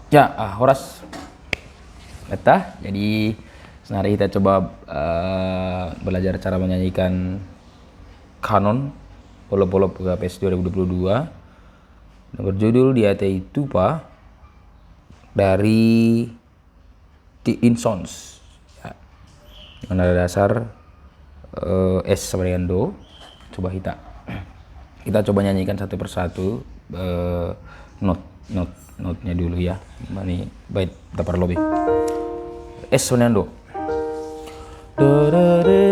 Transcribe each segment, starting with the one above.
Ya, Horas. Beta. Jadi hari kita coba belajar cara menyanyikan kanon Polo-Polo PGPS 2022 yang berjudul Di Hati Itu Pa dari The Insons. Ya. Dengan nada dasar S sama dengan Do. Coba kita coba nyanyikan satu persatu notnya dulu ya. Ini bait tapar lobi. S sama dengan Do. Do re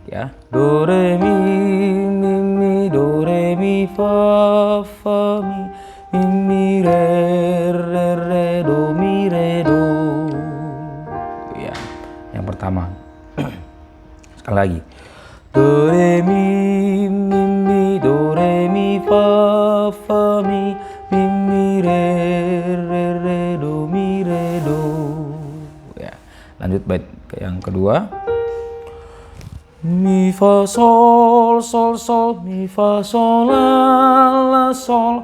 ya. Do re mi do re mi fa mi re do mi re do. Ya. Yang pertama. Sekali lagi. Do re mi do re mi fa mi re do mi re do. Ya. Lanjut bait ke yang kedua. Mi fa sol mi fa sol la sol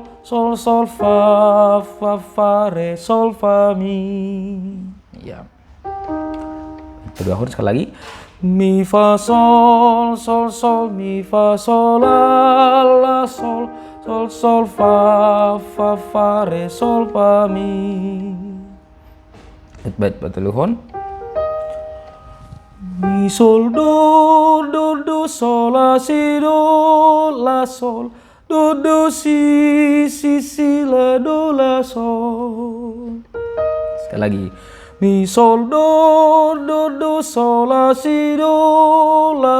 fa re sol fa mi. Ya. Kedua huruf sekali lagi. Mi fa sol mi fa sol la sol fa re sol fa mi. Bait batuluhon. Mi sol do sol la sol do si la do la sol. Sekali lagi. Mi sol do sol la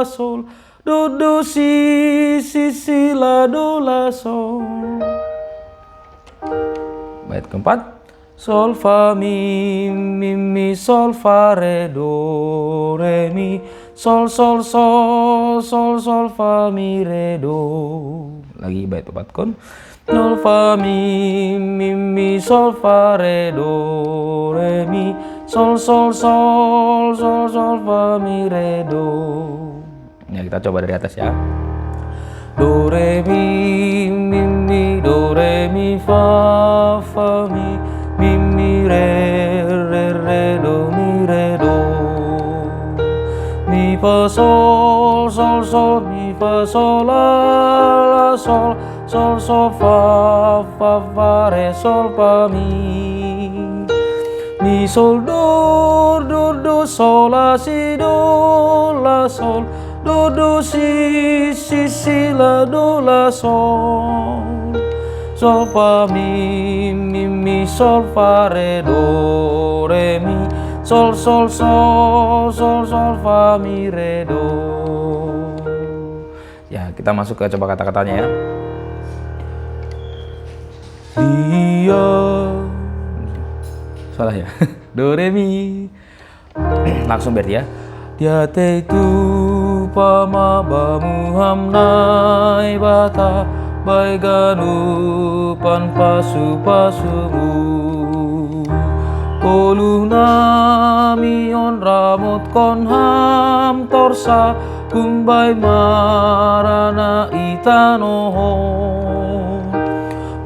sol do si la do la sol. Bait keempat. Sol fa mi sol fa re do re mi sol fa mi re do. Lagi bait keempat kon. Sol fa mi sol fa re do re mi sol fa mi re do. Ya, kita coba dari atas ya. Do re mi do re mi fa mi re do mi re do. Mi fa sol mi fa sol la sol fa re sol fa mi. Mi sol do sol la sol do si la do la sol. Sol fa mi sol fa re do re mi sol fa mi re do. Ya, kita masuk ke coba kata-katanya ya. Dia salah ya. Do re mi. Langsung berarti ya. Dia te tu pa ma ba mu ham nai bata bai ganu pan pasu mu polu nami on ramot kon ham torsa kumbai marana itano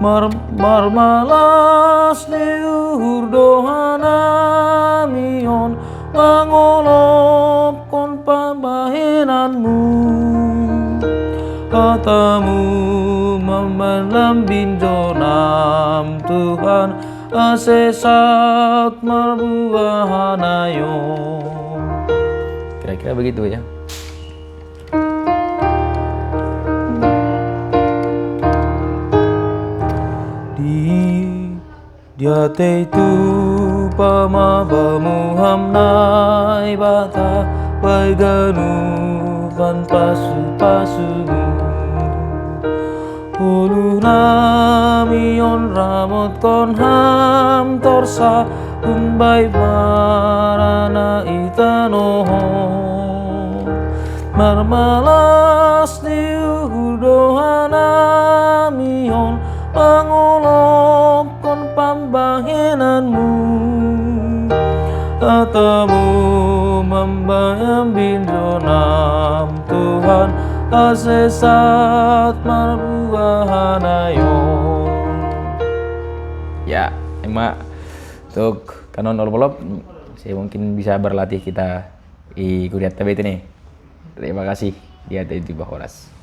mar malas ne uhur dohana mion mangolop kon pambahenanmu katamu melambin jonam Tuhan asesat marbuahanayo. Kira-kira begitu ya. Dia te tu pama bamu hamnai bata baiganu pan pasu Ulu nami on ramot kon ham torsa umbai marana itanoho marmalas di udohana mion mangolop kon pambahenanmu atamu membayang binjonam Tuhan asesat marbuahanayo. Ya, emang Untuk kanon olop-olop, saya mungkin bisa berlatih kita di kuliah TBT nih. Terima kasih. Dia dari Horas.